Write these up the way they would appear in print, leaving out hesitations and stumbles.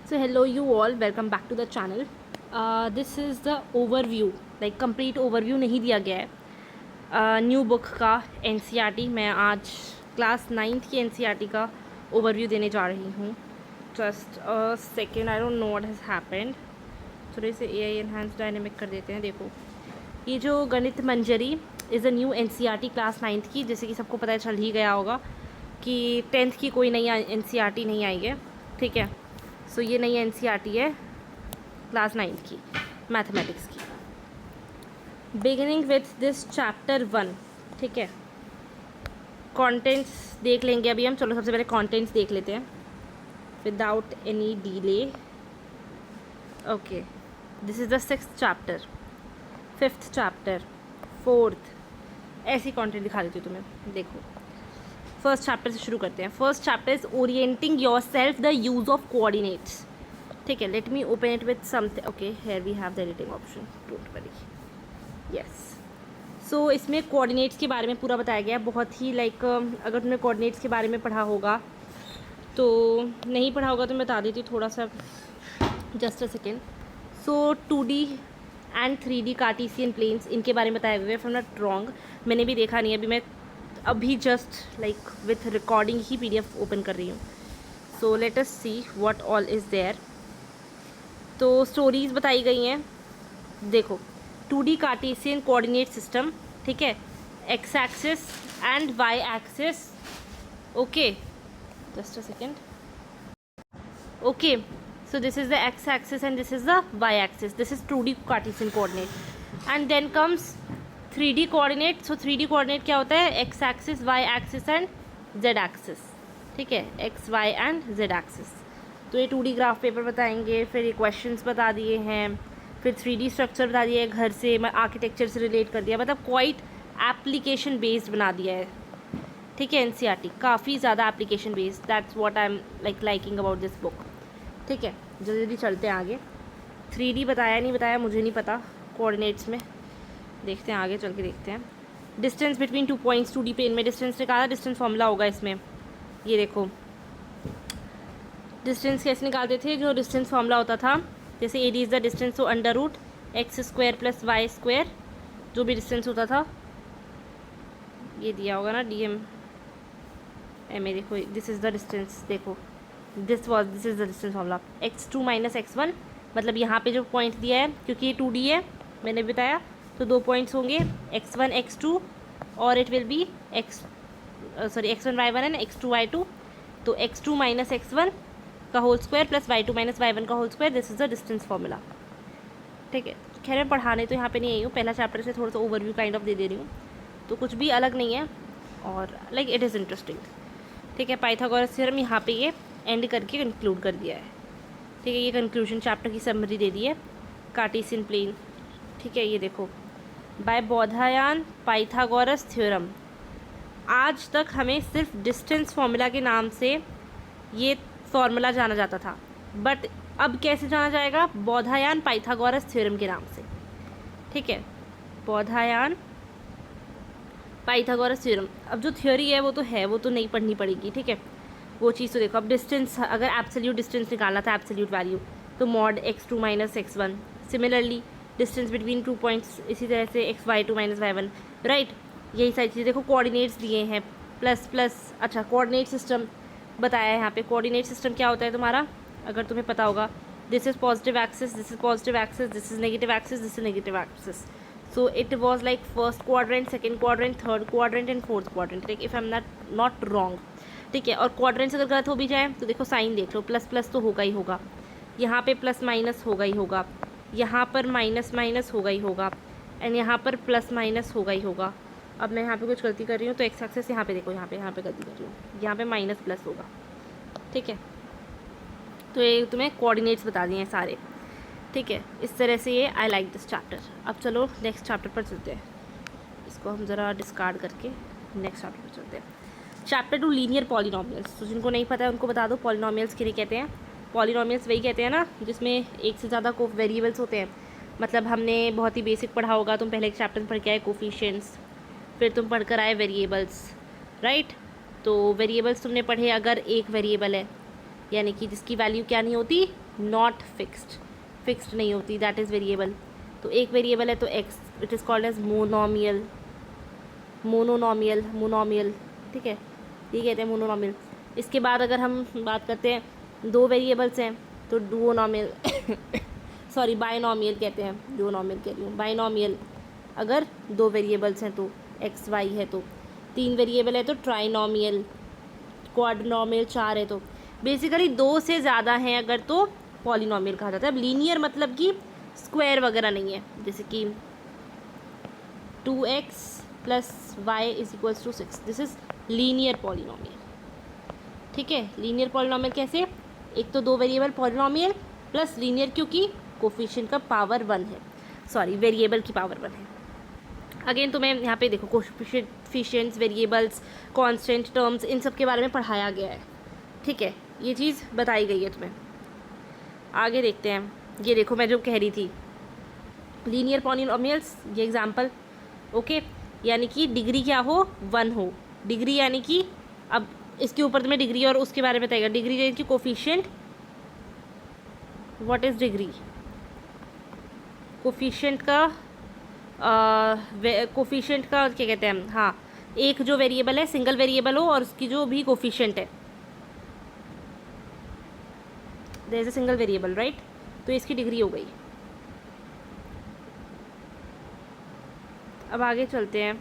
So hello you all, welcome back to the channel. This is the overview, like complete overview नहीं दिया गया है new book का NCERT। मैं आज क्लास 9th की NCERT का ओवरव्यू देने जा रही हूँ। Just second, I don't know what has happened. थोड़े से AI एनहांस डायनेमिक कर देते हैं। देखो, ये जो Ganita Manjari is a new NCERT class 9th की, जैसे कि सबको पता चल ही गया होगा कि 10th की कोई नई NCERT नहीं आई है। ठीक है, सो ये नई NCERT है क्लास 9th की मैथमेटिक्स की, बिगिनिंग विथ दिस चैप्टर 1। ठीक है, कंटेंट्स देख लेंगे अभी हम। चलो सबसे पहले कंटेंट्स देख लेते हैं without any delay. Okay, this is the 6th chapter, 5th chapter, 4th, ऐसी कंटेंट दिखा देती हूँ तुम्हें। देखो, फर्स्ट चैप्टर से शुरू करते हैं। First chapter is orienting yourself the use of coordinates. ठीक है, let me open it with something. Okay, here we have the editing option, don't worry. Yes, so इसमें कोऑर्डिनेट्स के बारे में पूरा बताया गया है। बहुत ही अगर तुमने कोऑर्डिनेट्स के बारे में पढ़ा होगा तो, नहीं पढ़ा होगा तो मैं बता देती हूँ थोड़ा सा, just a second. So 2D and 3D Cartesian planes, इनके बारे में बताया गया है। If I am not wrong, मैंने भी देखा नहीं है, अभी जस्ट विथ रिकॉर्डिंग ही PDF ओपन कर रही हूँ। So let us see what all is there. तो स्टोरीज़ बताई गई हैं। देखो, 2D कार्टेशियन कोऑर्डिनेट सिस्टम। ठीक है, X axis and Y axis. Okay, just a second. Okay, so this is the X axis and this is the Y axis. This is 2D Cartesian coordinate. And then comes 3D coordinate. So 3D coordinate क्या होता है? X axis, Y axis and Z axis. ठीक है, X, Y and Z axis. तो ये 2D graph paper बताएंगे, फिर ये क्वेश्चंस बता दिए हैं, फिर 3D स्ट्रक्चर बता दिया है, घर से आर्किटेक्चर से रिलेट कर दिया, मतलब क्वाइट एप्लीकेशन बेस्ड बना दिया है। ठीक है, NCERT काफ़ी ज़्यादा application based. That's what I am liking about this book. ठीक है, जल्दी जल्दी चलते हैं आगे। 3D बताया नहीं बताया मुझे नहीं पता, कोऑर्डिनेट्स में देखते हैं, आगे चल के देखते हैं। Distance between 2 points, 2D plane में डिस्टेंस निकाला, डिस्टेंस फॉर्मूला होगा इसमें। ये देखो, डिस्टेंस कैसे निकालते थे? जो डिस्टेंस फॉर्मूला होता था, जैसे AD इज़ द डिस्टेंस, तो √x² + y², जो भी डिस्टेंस होता था, ये दिया होगा ना DM में। देखो, दिस इज़ द डिस्टेंस। देखो, this is the distance formula. x2 - x1, मतलब यहाँ पे जो पॉइंट दिया है, क्योंकि ये 2D है मैंने बताया, तो 2 पॉइंट्स होंगे, x1 x2, और it will be x1 y1 and x2 y2। तो x2 - x1 का whole square plus y2 - y1 का whole square, this is the distance formula. ठीक है, खैर मैं पढ़ाने तो यहाँ पे नहीं आई हूँ, पहला चैप्टर से थोड़ा सा ओवरव्यू काइंड ऑफ दे रही हूँ, तो कुछ भी अलग नहीं है, और इट इज़ इंटरेस्टिंग। ठीक है, पाइथागोरस थ्योरम यहाँ पे ये एंड करके कंक्लूड कर दिया है। ठीक है, ये कंक्लूजन चैप्टर की समरी दे दी है, कार्टेशियन प्लेन। ठीक है, ये देखो, बाय बोधायन पाइथागोरस थ्योरम। आज तक हमें सिर्फ डिस्टेंस फॉर्मूला के नाम से ये फॉर्मूला जाना जाता था, बट अब कैसे जाना जाएगा? बोधायन पाइथागोरस थ्योरम के नाम से। ठीक है, बोधायन पाइथागोरस थ्योरम। अब जो थ्योरी है वो तो नहीं पढ़नी पड़ेगी। ठीक है, वो चीज़ तो देखो। अब डिस्टेंस, अगर एब्सोल्यूट डिस्टेंस निकालना था, एब्सोल्यूट वैल्यू, तो mod x2 - x1। Similarly distance between 2 points, इसी तरह से y2 - y1, राइट। यही सारी चीज़ें देखो, कोऑर्डिनेट्स दिए हैं, प्लस। अच्छा, कोऑर्डिनेट सिस्टम बताया है यहाँ पे। कोऑर्डिनेट सिस्टम क्या होता है तुम्हारा, अगर तुम्हें पता होगा? This is positive axis, this is positive axis, this is negative axis, this is negative axis. So it was like first quadrant, second quadrant, third quadrant and fourth quadrant, like if I am not wrong. ठीक है, और quadrants अगर गलत हो भी जाए तो देखो साइन देख लो, प्लस तो होगा ही होगा, यहाँ पे प्लस माइनस होगा ही होगा, यहाँ पर माइनस होगा ही होगा, एंड यहाँ पर प्लस माइनस होगा ही होगा। अब मैं यहाँ पे कुछ गलती कर रही हूँ, तो एक्स एक्सिस यहाँ पे देखो, यहाँ पे गलती कर रही हूँ, यहाँ पे माइनस प्लस होगा। ठीक है, तो ये तुम्हें कोऑर्डिनेट्स बता दिए हैं सारे। ठीक है, इस तरह से ये आई लाइक दिस चैप्टर। अब चलो नेक्स्ट चैप्टर पर चलते हैं, इसको हम ज़रा डिस्कार्ड करके नेक्स्ट चैप्टर पर चलते हैं। Chapter 2, linear polynomials. तो जिनको नहीं पता है उनको बता दो, पॉलिनोमियल्स किन्हें कहते हैं? पॉलिनोमियल्स वही कहते हैं ना जिसमें एक से ज़्यादा वेरिएबल्स होते हैं। मतलब हमने बहुत ही बेसिक पढ़ा होगा, तुम पहले एक चैप्टर में पढ़ के आए कोफिशिएंट्स, फिर तुम पढ़ कर आए वेरिएबल्स, राइट। तो वेरिएबल्स तुमने पढ़े, अगर एक वेरिएबल है यानी कि जिसकी वैल्यू क्या नहीं होती, नॉट फिक्स्ड, फिक्स्ड नहीं होती, दैट इज़ वेरिएबल। तो एक वेरिएबल है तो x, it is called as monomial, monomial, ठीक है, ये कहते हैं मोनोमियल। इसके बाद अगर हम बात करते हैं दो वेरिएबल्स हैं तो डुओनोमियल सॉरी बाइनोमियल कहते हैं, डुओनोमियल कह रही हूँ, बाइनोमियल। अगर दो वेरिएबल्स हैं तो एक्स वाई है, तो तीन वेरिएबल है तो ट्राइनोमियल, क्वाड्रोनोमियल, चार है तो बेसिकली दो से ज़्यादा हैं अगर तो पॉलिनोमियल कहा जाता है। अब लीनियर मतलब कि स्क्वायर वगैरह नहीं है, जैसे कि 2x plus y is equals to 6, this is linear polynomial, ठीक है। लीनियर पॉलिनोमियल कैसे, एक तो दो वेरिएबल पॉलिनोमियल प्लस लीनियर क्योंकि कोफिशिएंट का पावर 1 है, सॉरी वेरिएबल की पावर 1 है। अगेन तुम्हें यहाँ पे देखो कोफिशिएंट्स, वेरिएबल्स, कांस्टेंट, टर्म्स, इन सब के बारे में पढ़ाया गया है, ठीक है, ये चीज़ बताई गई है तुम्हें। आगे देखते हैं, ये देखो मैं जो कह रही थी लीनियर पॉलिनोमियल्स, ये एग्जांपल, ओके, यानी कि डिग्री क्या हो, 1 हो, डिग्री यानी कि अब इसके ऊपर तुम्हें डिग्री और उसके बारे में बताएगा। डिग्री यानी कि coefficient, what is degree, coefficient का कोफिशिएंट का क्या कहते हैं, हाँ, एक जो वेरिएबल है सिंगल वेरिएबल हो और उसकी जो भी कोफिशिएंट है, there is a single variable, right, तो इसकी डिग्री हो गई। अब आगे चलते हैं,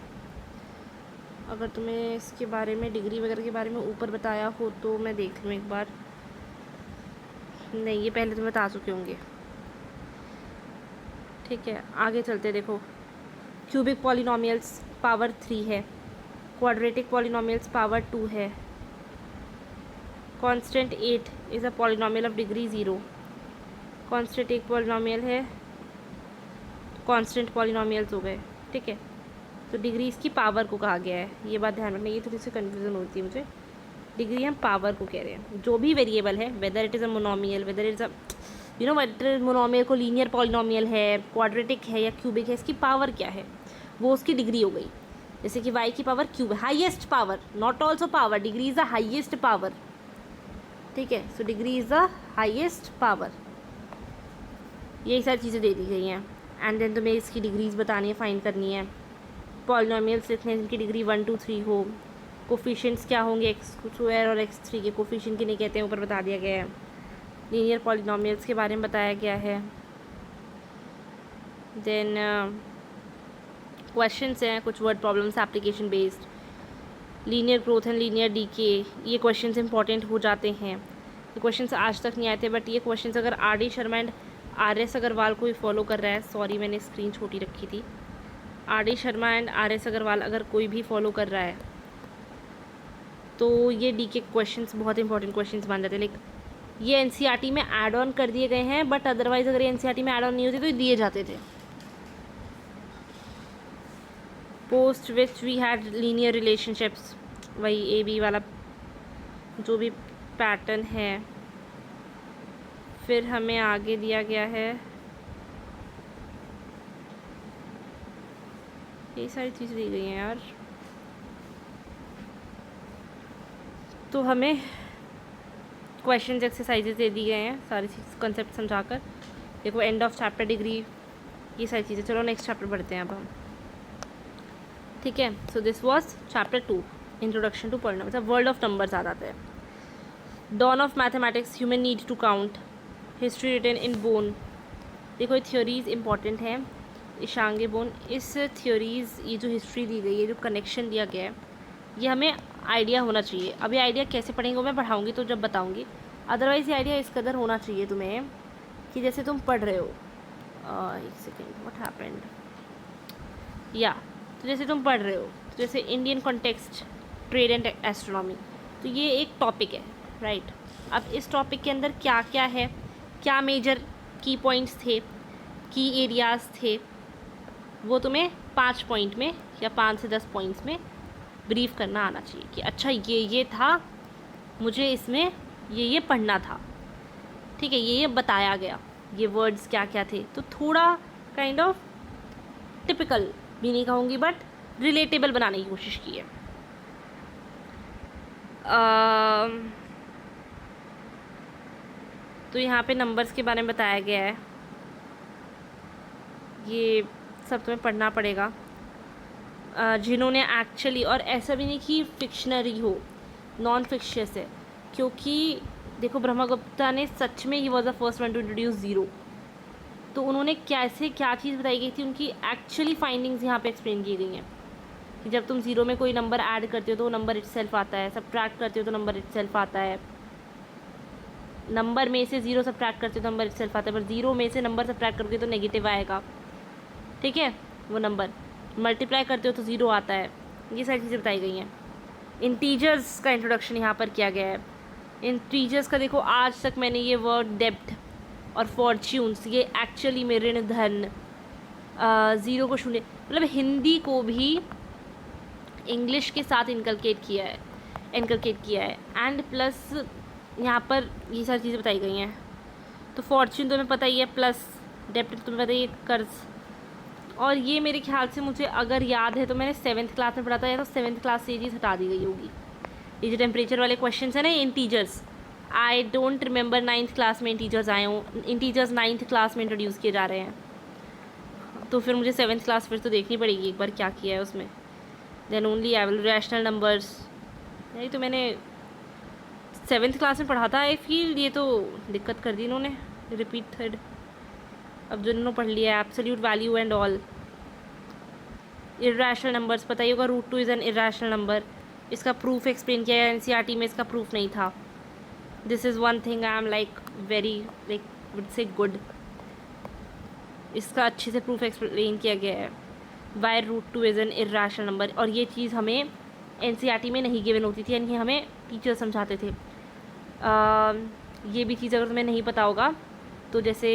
अगर तुम्हें इसके बारे में डिग्री वगैरह के बारे में ऊपर बताया हो तो मैं देख लूँ एक बार, नहीं ये पहले तुम्हें बता चुके होंगे, ठीक है। आगे चलते देखो, क्यूबिक पॉलिनोमियल्स पावर 3 है, क्वाड्रेटिक पॉलिनोमियल्स पावर 2 है, constant 8 is a polynomial of degree 0, constant एक पॉलिनोमियल है, कांस्टेंट पॉलिनोमियल्स हो गए, ठीक है। तो डिग्री इसकी पावर को कहा गया है, ये बात ध्यान रखना, ये थोड़ी सी कन्फ्यूज़न होती है मुझे। डिग्री हम पावर को कह रहे हैं, जो भी वेरिएबल है, whether it is a monomial, whether it is a whether monomial को लीनियर पॉलिनोमियल है, क्वाड्रेटिक है या क्यूबिक है, इसकी पावर क्या है, वो उसकी डिग्री हो गई। जैसे कि y की पावर क्यूब है, highest power, not also power, degree is the highest power, ठीक है। So degree is the highest power, यही सारी चीज़ें दे दी गई हैं। एंड देन तुम्हें इसकी डिग्रीज बतानी है, फाइंड करनी है। पॉलिनोमियल्स लिखने हैं जिनकी डिग्री 1 2 3 हो। कोफिशिएंट्स क्या होंगे, x² और x3 के कोफिशिएंट किन्हें कहते हैं ऊपर बता दिया गया है। लीनियर पॉलिनोमियल्स के बारे में बताया गया है। देन क्वेश्चंस हैं कुछ, word problems application based, linear growth and linear decay, ये क्वेश्चंस इंपॉर्टेंट हो जाते हैं। ये क्वेश्चंस आज तक नहीं आए थे, बट ये क्वेश्चंस अगर R D. Sharma and R S. Agarwal को ही फॉलो कर रहा है, सॉरी मैंने स्क्रीन छोटी रखी थी, R D. Sharma and R S. Agarwal अगर कोई भी फॉलो कर रहा है तो ये डीके क्वेश्चंस बहुत इंपॉर्टेंट क्वेश्चंस बन जाते हैं। लेकिन ये एनसीईआरटी में ऐड ऑन कर दिए गए हैं, बट अदरवाइज अगर एनसीईआरटी में ऐड ऑन नहीं होते तो ये दिए जाते थे। Post which we had linear relationships, वही ए बी वाला जो भी पैटर्न है। फिर हमें आगे दिया गया है ये सारी चीज़ें दी गई हैं यार, तो हमें क्वेश्चंस एक्सरसाइजेज दे दी गए हैं सारी चीज़ कॉन्सेप्ट समझाकर। देखो एंड ऑफ चैप्टर डिग्री, ये सारी चीज़ें। चलो नेक्स्ट चैप्टर पढ़ते हैं अब हम, ठीक है। So this was chapter 2, introduction to polynomials. अब वर्ल्ड ऑफ नंबर्स आ जाते हैं। Dawn of mathematics, human need to count, history written in bone. देखो ये थ्योरीज इंपॉर्टेंट हैं, इशांगे बोन। इस थ्योरीज़, ये जो हिस्ट्री दी गई है, जो कनेक्शन दिया गया है, ये हमें आइडिया होना चाहिए। अब ये आइडिया कैसे पढ़ेंगे वो मैं पढ़ाऊँगी तो जब बताऊँगी, अदरवाइज़ ये आइडिया इस कदर होना चाहिए तुम्हें कि जैसे तुम पढ़ रहे हो, एक सेकेंड, व्हाट हैपेंड, या तो जैसे तुम पढ़ रहे हो, तो जैसे Indian context, trade and astronomy, तो ये एक टॉपिक है, राइट। अब इस टॉपिक के अंदर क्या क्या है, क्या मेजर की पॉइंट्स थे, की एरियाज़ थे, वो तुम्हें 5 पॉइंट में या 5 से 10 पॉइंट्स में ब्रीफ करना आना चाहिए कि अच्छा ये था, मुझे इसमें ये पढ़ना था, ठीक है, ये बताया गया, ये वर्ड्स क्या क्या थे। तो थोड़ा काइंड ऑफ टिपिकल भी नहीं कहूँगी, बट रिलेटेबल बनाने की कोशिश की है। तो यहाँ पे नंबर्स के बारे में बताया गया है, ये सब तुम्हें पढ़ना पड़ेगा। जिन्होंने एक्चुअली, और ऐसा भी नहीं कि फिक्शनरी हो, नॉन फिक्शियस है, क्योंकि देखो ब्रह्मगुप्ता ने सच में he was the first one two introduce zero. तो उन्होंने कैसे क्या चीज़ बताई गई थी, उनकी एक्चुअली फाइंडिंग्स यहाँ पे एक्सप्लेन की गई हैं कि जब तुम ज़ीरो में कोई नंबर ऐड करते हो तो वो नंबर इटसेल्फ आता है, सब्ट्रैक्ट करते हो तो नंबर इटसेल्फ आता है, नंबर में से ज़ीरो सब्ट्रैक्ट करते हो तो नंबर इटसेल्फ आता है, पर ज़ीरो में से नंबर सब्ट्रैक्ट करोगे तो नेगेटिव आएगा, ठीक है। वो नंबर मल्टीप्लाई करते हो तो ज़ीरो आता है। ये सारी चीज़ें बताई गई हैं। इंटीजर्स का इंट्रोडक्शन यहाँ पर किया गया है। इंटीजर्स का देखो, आज तक मैंने ये वर्ड डेप्थ और फॉर्च्यून्स, ये एक्चुअली में ऋण, धन, ज़ीरो को शून्य, मतलब हिंदी को भी इंग्लिश के साथ इनकलकेट किया है एंड प्लस यहाँ पर ये सारी चीज़ें बताई गई हैं। तो फॉर्च्यून तुम्हें पता ही है, प्लस डेप्थ तुम्हें पता ही है, कर्ज। और ये मेरे ख्याल से, मुझे अगर याद है तो मैंने 7th क्लास में पढ़ा था, या तो 7th क्लास से ये चीज़ हटा दी गई होगी। ये जो टेम्परेचर वाले क्वेश्चन है ना, integers, I don't remember 9th class में इंटीजर्स आए हों। इंटीजर्स 9th क्लास में इंट्रोड्यूस किए जा रहे हैं, तो फिर मुझे 7th क्लास फिर तो देखनी पड़ेगी एक बार क्या किया है उसमें। Then only I will rational numbers, नहीं तो मैंने 7th क्लास में पढ़ा था। आई फील ये तो दिक्कत कर दी इन्होंने, रिपीटेड। अब जो इन्होंने पढ़ लिया है absolute value and all. Irrational numbers पता ही होगा, √2 इज़ एन इर्रेशनल नंबर। इसका प्रूफ एक्सप्लेन किया है एनसीईआरटी में, इसका प्रूफ नहीं था। This is one thing I am like very like would say good, इसका अच्छे से प्रूफ एक्सप्लेन किया गया है, why √2 is an irrational number. और ये चीज़ हमें एनसीईआरटी में नहीं गिवन होती थी, यानी हमें टीचर समझाते थे। ये भी चीज़ अगर तुम्हें नहीं पता होगा तो जैसे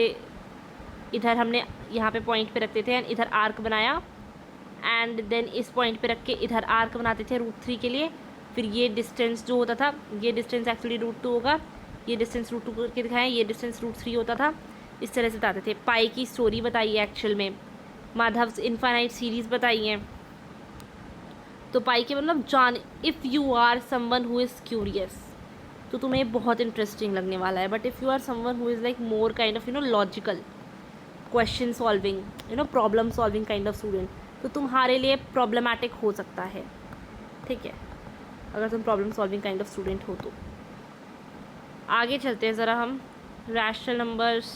इधर हमने यहाँ पे पॉइंट पे रखते थे एंड इधर आर्क बनाया, एंड देन इस पॉइंट पे रख के इधर आर्क बनाते थे √3 के लिए। फिर ये डिस्टेंस जो होता था, ये डिस्टेंस एक्चुअली √2 होगा, ये डिस्टेंस √2 करके दिखाएं, ये डिस्टेंस √3 होता था। इस तरह से बताते थे। पाई की स्टोरी बताई है एक्चुअल में, माधव्स इनफाइनाइट सीरीज़ बताई हैं। तो पाई के मतलब जान, if you are someone who is curious तो तुम्हें बहुत इंटरेस्टिंग लगने वाला है, but if you are someone who is like more kind of logical, question solving, problem solving kind of student, तो तुम्हारे लिए प्रॉब्लमैटिक हो सकता है, ठीक है, अगर तुम problem solving kind of student हो तो। आगे चलते हैं ज़रा हम, रैशनल नंबर्स,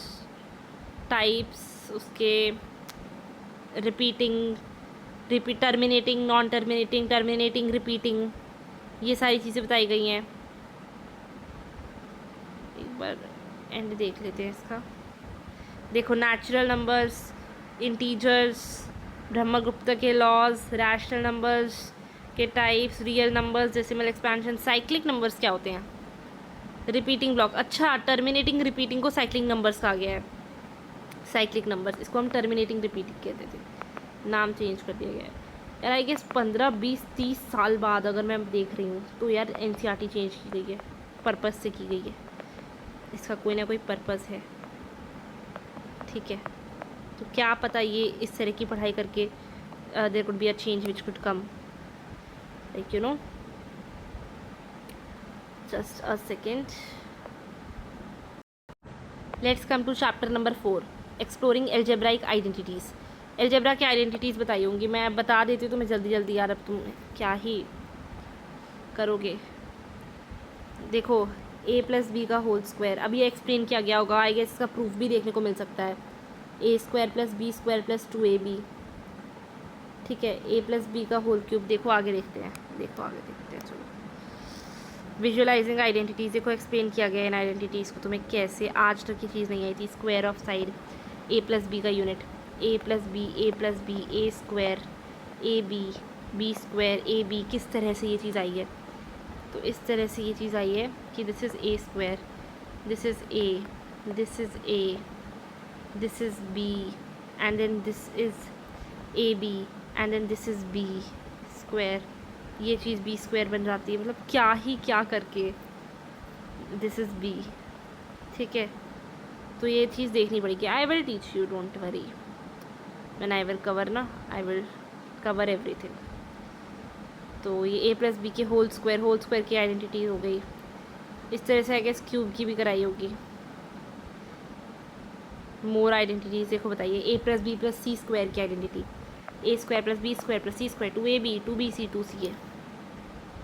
टाइप्स, उसके repeating, terminating, non terminating, terminating, repeating, ये सारी चीज़ें बताई गई हैं। एक बार एंड देख लेते हैं इसका। देखो, नेचुरल नंबर्स, इंटीजर्स, ब्रह्मगुप्ता के लॉज, रैशनल नंबर्स के types, real numbers, decimal expansion, cyclic numbers क्या होते हैं, रिपीटिंग ब्लॉक। अच्छा, टर्मिनेटिंग रिपीटिंग को साइक्लिक नंबर्स कहा गया है। साइक्लिक नंबर्स, इसको हम टर्मिनेटिंग रिपीटिंग कहते थे, नाम चेंज कर दिया गया है। यार आई गेस 15, 20, 30 साल बाद अगर मैं देख रही हूँ तो यार एनसीईआरटी चेंज की गई है, पर्पस से की गई है, इसका कोई ना कोई पर्पस है, ठीक है। तो क्या पता ये इस तरह की पढ़ाई करके there could be a change which could come, like just a second, let's come to chapter number 4, exploring algebraic identities। Algebra की आइडेंटिटीज़ बताई होंगी, मैं बता देती हूँ तुम्हें जल्दी जल्दी, यार अब तुम क्या ही करोगे। देखो, a+b का होल स्क्वायर, अब ये एक्सप्लेन किया गया होगा, आई गेस इसका प्रूफ भी देखने को मिल सकता है, a² + b² + 2ab, ठीक है, a+b का होल क्यूब। देखो आगे देखते हैं, चलो। विजुअलाइजिंग आइडेंटिटीज़, देखो एक्सप्लेन किया गया है इन आइडेंटिटीज़ को तुम्हें कैसे, आज तक की चीज़ नहीं आई थी। स्क्वायर ऑफ साइड, a+b का unit, a+b, a+b, a² ab, b² ab, किस तरह से ये चीज़ आई है, तो इस तरह से ये चीज़ आई है कि this is a², this is a, this is a, this is b, and then this is ab, and then this is b², ये चीज़ b² बन जाती है, मतलब क्या करके दिस इज़ b, ठीक है। तो ये चीज़ देखनी पड़ेगी। I will teach you, don't worry, when I will cover ना, आई विल कवर एवरीथिंग। तो ये a+b के होल स्क्वायर की आइडेंटिटी हो गई। इस तरह से आई गेस क्यूब की भी कराई होगी, मोर आइडेंटिटीज देखो, बताइए a plus b plus c square की identity, a square plus b square plus c square, 2ab 2bc 2ca,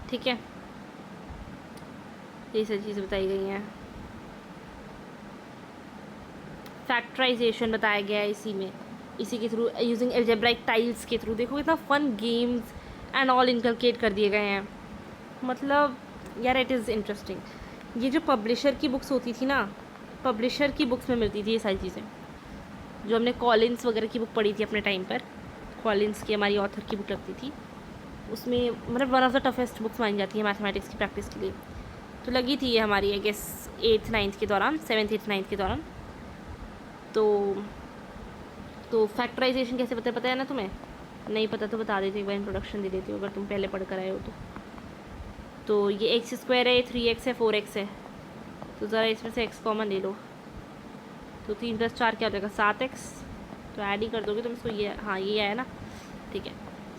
ठीक है, ये सारी चीज़ें बताई गई हैं। फैक्टराइजेशन बताया गया है इसी में, इसी के थ्रू यूजिंग एल्जेब्राइक टाइल्स के थ्रू। देखो कितना fun games and all inculcate कर दिए गए हैं, मतलब यार इट इज़ इंटरेस्टिंग। ये जो पब्लिशर की बुक्स होती थी ना, पब्लिशर की बुक्स में मिलती थी ये सारी चीज़ें, जो हमने कॉलिन्स वगैरह की बुक पढ़ी थी अपने टाइम पर, कॉलिन्स की हमारी ऑथर की बुक लगती थी, उसमें मतलब one of the toughest books मानी जाती है मैथमेटिक्स की प्रैक्टिस के लिए। तो लगी थी ये हमारी आई गेस 8th 9th के दौरान, 7th 8th 9th के दौरान। तो फैक्टराइजेशन कैसे पता है ना तुम्हें? नहीं पता तो बता देती, एक बार इंट्रोडक्शन दे देती हूँ अगर तुम पहले पढ़ कर आए हो तो ये एक्स स्क्वायर है, 3x है, 4x है, तो ज़रा इसमें से x कॉमन ले लो, तो 3 + 4 क्या हो जाएगा 7x, तो ऐड ही कर दोगे तुम इसको, ये हाँ ये आया ना, ठीक है।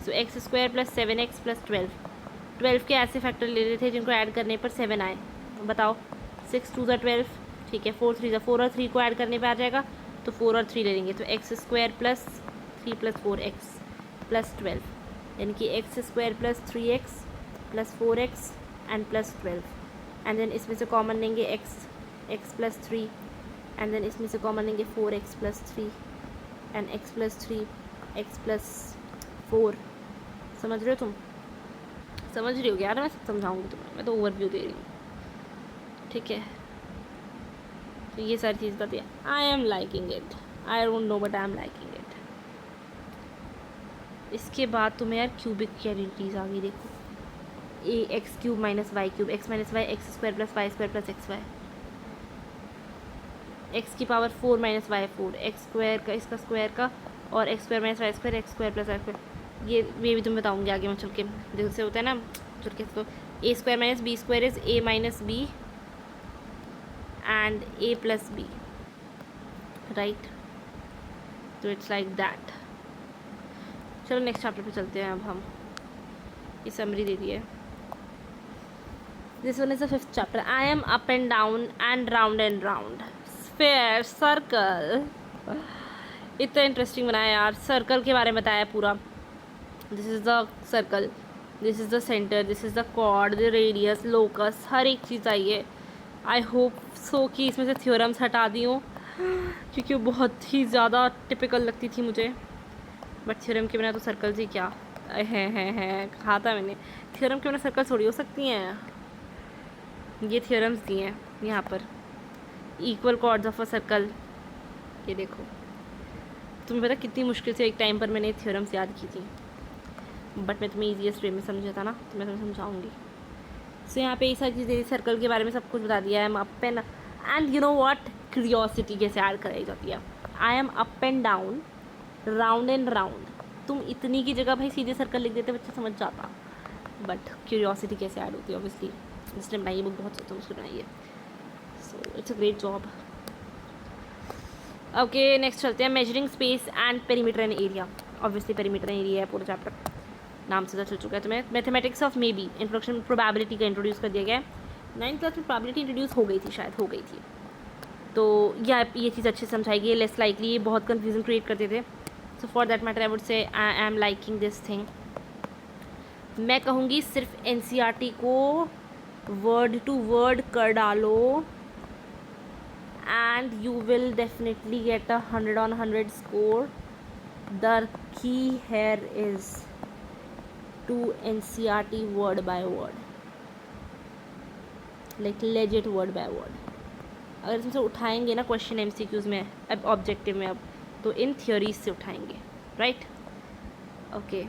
So x square plus 7x plus 12 के ऐसे फैक्टर ले रहे थे जिनको ऐड करने पर 7 आए, बताओ 6 × 2 = 12, ठीक है, 4 × 3 = 4 और 3 को ऐड करने पर आ जाएगा, तो 4 और 3 ले लेंगे, तो x square plus 3 + 4x plus 12, यानी कि x square plus 3x plus 4x and plus 12, and then इसमें से कॉमन लेंगे x प्लस 3, एंड देन इसमें से कॉमन लेंगे 4x plus 3 and x plus 3 x plus 4। समझ रहे हो तुम? समझ रही हो यार, मैं समझाऊंगी तुम्हें, मैं तो ओवरव्यू दे रही हूँ, ठीक है। तो ये सारी चीज़ बताइए, I am liking it, I don't know but I am liking it. इसके बाद तुम्हें यार क्यूबिक की आइडेंटिटीज आ गई, देखो ax³ - y³, x - y x² + y² + xy, x की पावर 4 - y4, x स्क्वायर का इसका स्क्वायर का, और x² - y² x² + y², ये भी तुम बताऊंगी आगे मैं चल के, जैसे होता है ना चल के इसको, a² - b² is a - b and a plus b, right? तो इट्स लाइक दैट। चलो नेक्स्ट चैप्टर पे चलते हैं अब हम, ये समरी दे दी है। This one is the 5th chapter, I am up and down and round, sphere, circle, इतना इंटरेस्टिंग बनाया यार, सर्कल के बारे में बताया पूरा। This is the circle, this is the centre, this is the chord, the radius, locus, हर एक चीज़ आई है। आई होप सो कि इसमें से थ्योरम्स हटा दी हूँ, क्योंकि वो बहुत ही ज़्यादा टिपिकल लगती थी मुझे, बट थ्योरम के बिना तो सर्कल्स ही क्या हैं, कहा था मैंने, थ्योरम के बिना सर्कल थोड़ी हो सकती हैं। ये थ्योरम्स दिए हैं यहाँ पर, equal chords of a circle, ये देखो, तुम्हें पता कितनी मुश्किल से एक टाइम पर मैंने थ्योरम्स याद की थी, बट मैं तुम्हें ईजीएस्ट वे में समझा था ना, तो मैं तुम्हें समझाऊँगी। सो यहाँ पे ये सारी चीज़ें सर्कल के बारे में सब कुछ बता दिया है। Up and you know what, curiosity कैसे ऐड कराई जाती है। आई am up and down, round and round, तुम इतनी की जगह भाई सीधे सर्कल लिख देते, बच्चा समझ जाता, बट क्यूरियोसिटी कैसे ऐड होती है, ऑब्वियसली जिसने बनाई है बुक बहुत सोचा उसने बनाई है, so it's a great job. Okay next चलते हैं, measuring space and perimeter and area. Obviously perimeter and area है पूरा चैप्टर, नाम से तो चल चुका है तुम्हें। Mathematics of may be, introduction में प्रोबेबिलिटी का इंट्रोड्यूस कर दिया गया है। 9th क्लास में प्रोबेबिलिटी इंट्रोड्यूस हो गई थी, शायद हो गई थी, तो ये चीज़ अच्छे से समझाएगी। लेस लाइकली ये बहुत कन्फ्यूजन क्रिएट करते थे, so for that matter I would say I am liking this thing. मैं कहूँगी सिर्फ NCERT को वर्ड टू वर्ड कर डालो and you will definitely get 100 on 100 score. The key here is to NCERT word by word, like legit word by word। अगर तुमसे उठाएंगे ना क्वेश्चन MCQs में, अब ऑब्जेक्टिव में, अब तो इन थ्योरीज से उठाएंगे, राइट? ओके